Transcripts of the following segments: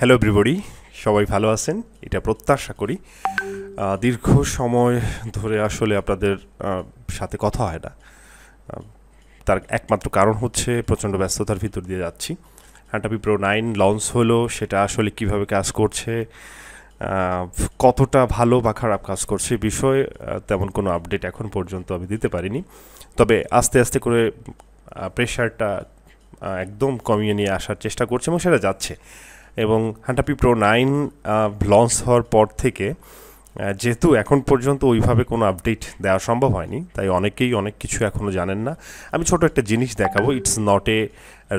Hello everybody, সবাই ভালো আছেন এটা প্রত্যাশা করি। দীর্ঘ সময় ধরে আসলে আপনাদের সাথে কথা হয় না। তার একমাত্র কারণ হচ্ছে প্রচণ্ড ব্যস্ততার ভিতর দিয়ে যাচ্ছি। হান্টাপি প্রো 9 লঞ্চ হলো, সেটা আসলে কিভাবে কাজ করছে, কতটা ভালো বা খারাপ কাজ করছে বিষয়ে তেমন কোনো আপডেট এখন পর্যন্ত আমি দিতে পারিনি। তবে আস্তে আস্তে করে প্রেশারটা একদম কমিয়ে নিয়ে আসার চেষ্টা করছে এবং সেটা যাচ্ছে। এবং হান্টাপি প্রো 9 লঞ্চ হওয়ার পর থেকে যেহেতু এখন পর্যন্ত ওইভাবে কোনো আপডেট দেওয়া সম্ভব হয়নি, তাই অনেকেই অনেক কিছু এখনও জানেন না। আমি ছোট একটা জিনিস দেখাবো, it's not a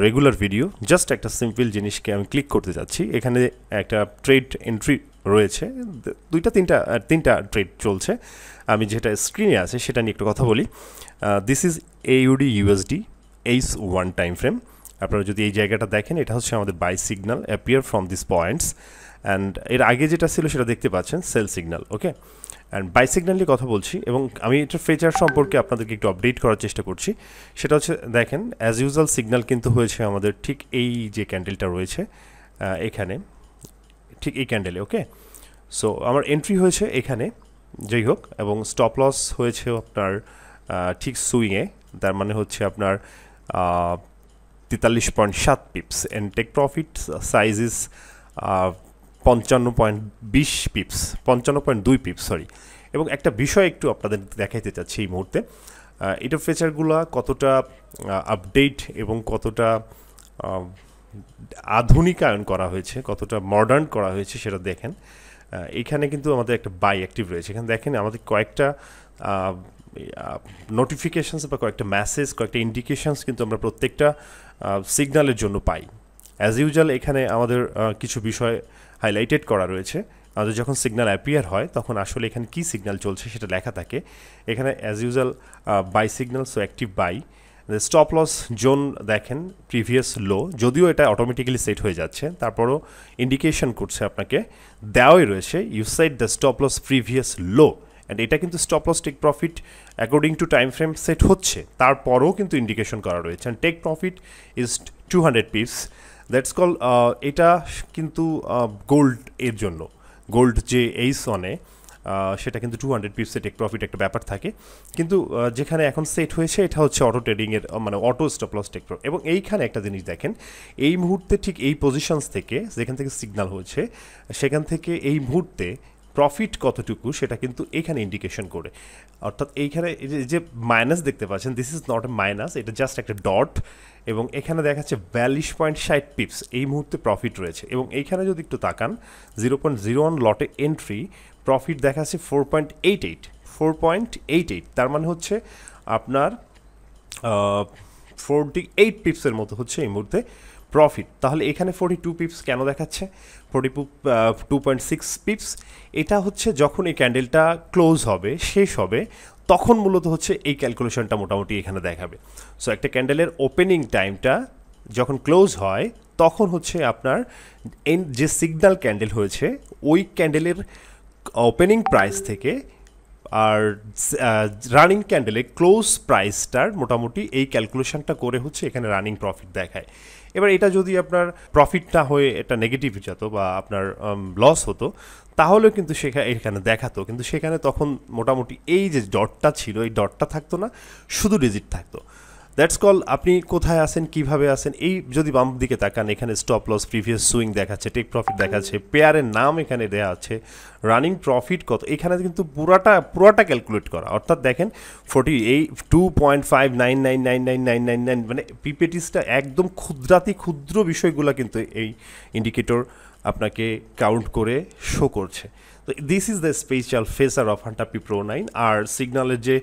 regular video, just একটা সিম্পল জিনিসকে আমি ক্লিক করতে যাচ্ছি। এখানে একটা ট্রেড এন্ট্রি রয়েছে, তিনটা ট্রেড চলছে। আমি যেটা স্ক্রিনে আছে সেটা নিয়ে একটু কথা বলি। This is AUD USD H1 time frame. আপনারা যদি এই জায়গাটা দেখেন, এটা হচ্ছে আমাদের buy signal appear from this points, and এর আগে যেটা ছিল সেটা দেখতে পাচ্ছেন sell signal. Okay, and buy signal নিয়ে কথা বলছি এবং আমি এটার ফিচার সম্পর্কে আপনাদেরকে একটু আপডেট করার চেষ্টা করছি। সেটা হচ্ছে দেখেন, অ্যাজ ইউজুয়াল সিগন্যাল কিন্তু হয়েছে আমাদের ঠিক এই যে ক্যান্ডেলটা রয়েছে এখানে, ঠিক এই ক্যান্ডেলে। ওকে, সো আমার এন্ট্রি হয়েছে এখানে, যাই হোক, এবং স্টপ লস হয়েছে আপনার ঠিক সুইংয়ে, তার মানে হচ্ছে আপনার 43.7 pips, and take profit size is 55.20 pips, 55.2 pips, sorry. এবং একটা বিষয় একটু আপনাদের দেখাইতে চাচ্ছি এই মুহূর্তে, এটার ফিচারগুলো কতটা আপডেট এবং কতটা আধুনিকায়ন করা হয়েছে, কতটা মডার্ন করা হয়েছে সেটা দেখেন। এখানে কিন্তু আমাদের একটা বাই অ্যাক্টিভ রয়েছে। এখানে দেখেন আমাদের কয়েকটা নোটিফিকেশানস বা কয়েকটা মেসেজ, কয়েকটা ইন্ডিকেশানস কিন্তু আমরা প্রত্যেকটা সিগন্যালের জন্য পাই। অ্যাজ ইউজুয়াল এখানে আমাদের কিছু বিষয় হাইলাইটেড করা রয়েছে। আমাদের যখন সিগন্যাল অ্যাপিয়ার হয় তখন আসলে এখানে কী সিগন্যাল চলছে সেটা লেখা থাকে। এখানে as usual buy signal, so active buy. Stop loss zone দেখেন প্রিভিয়াস লো, যদিও এটা অটোমেটিক্যালি সেট হয়ে যাচ্ছে, তারপরও ইন্ডিকেশন করছে আপনাকে, দেওয়াই রয়েছে you set the stop loss previous low, and এটা কিন্তু stop loss take profit according to time frame set হচ্ছে, তারপরও কিন্তু ইন্ডিকেশন করা রয়েছে। And take profit is 200 pips, that's call. এটা কিন্তু গোল্ড এর জন্য, গোল্ড যে H1-এ সেটা কিন্তু 200 পিপসে টেক প্রফিট একটা ব্যাপার থাকে, কিন্তু যেখানে এখন সেট হয়েছে এটা হচ্ছে অটো ট্রেডিংয়ের, মানে auto stop loss take profit. এবং এইখানে একটা জিনিস দেখেন, এই মুহূর্তে ঠিক এই পজিশনস থেকে যেখান থেকে সিগন্যাল হয়েছে সেখান থেকে এই মুহূর্তে প্রফিট কতটুকু সেটা কিন্তু এখানে ইন্ডিকেশন করে। অর্থাৎ এইখানে যে মাইনাস দেখতে পাচ্ছেন, this is not a minus, এটা জাস্ট একটা ডট, এবং এখানে দেখাচ্ছে 42.60 পিপস এই মুহূর্তে প্রফিট রয়েছে। এবং এইখানে যদি একটু তাকান, 0.01 লটে এন্ট্রি, প্রফিট দেখাচ্ছে 4.88, তার মানে হচ্ছে আপনার 48 পিপসের মতো হচ্ছে এই মুহূর্তে প্রফিট। তাহলে এখানে 42 পিপস কেন দেখাচ্ছে, 42.6 পিপস? এটা হচ্ছে যখন এই ক্যান্ডেলটা ক্লোজ হবে, শেষ হবে, তখন মূলত হচ্ছে এই ক্যালকুলেশনটা মোটামুটি এখানে দেখাবে। সো একটা ক্যান্ডেলের ওপেনিং টাইমটা যখন ক্লোজ হয় তখন হচ্ছে আপনার যে সিগন্যাল ক্যান্ডেল হয়েছে ওই ক্যান্ডেলের ওপেনিং প্রাইস থেকে আর রানিং ক্যান্ডেলে ক্লোজ প্রাইসটার মোটামুটি এই ক্যালকুলেশনটা করে হচ্ছে এখানে রানিং প্রফিট দেখায়। এবার এটা যদি আপনার প্রফিট না হয়ে এটা নেগেটিভ যেত বা আপনার লস হতো, তাহলেও কিন্তু এখানে দেখাতো, কিন্তু সেখানে তখন মোটামুটি এই যে ডটটা ছিল এই ডটটা থাকতো না, শুধু ডিজিট থাকতো। দ্যাটস কল আপনি কোথায় আছেন, কিভাবে আছেন। এই যদি বাম দিকে তাকান, এখানে স্টপ লস, প্রিভিয়াস সুইং দেখাচ্ছে, টেক প্রফিট দেখাচ্ছে, পেয়ারের নাম এখানে দেওয়া আছে, রানিং প্রফিট কত, এখানে কিন্তু পুরাটা ক্যালকুলেট করা। অর্থাৎ দেখেন 2.59999999, মানে পিপিটিসটা একদম ক্ষুদ্র বিষয়গুলো কিন্তু এই ইন্ডিকেটর আপনাকে কাউন্ট করে শো করছে। তো this is the special feature of হান্টাপি প্রো 9। আর সিগন্যালের যে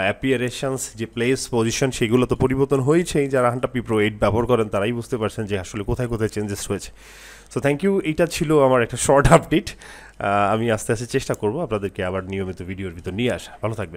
অ্যাপিয়ারেশনস, যে প্লেস, পজিশন, সেগুলো তো পরিবর্তন হয়েছেই। যারা হান্টাপি প্রো 8 ব্যবহার করেন তারাই বুঝতে পারছেন যে আসলে কোথায় কোথায় চেঞ্জেস হয়েছে। সো থ্যাংক ইউ, এইটা ছিল আমার একটা শর্ট আপডেট। আমি আস্তে আস্তে চেষ্টা করবো আপনাদেরকে আবার নিয়মিত ভিডিওর ভিতর নিয়ে আসা। ভালো থাকবেন।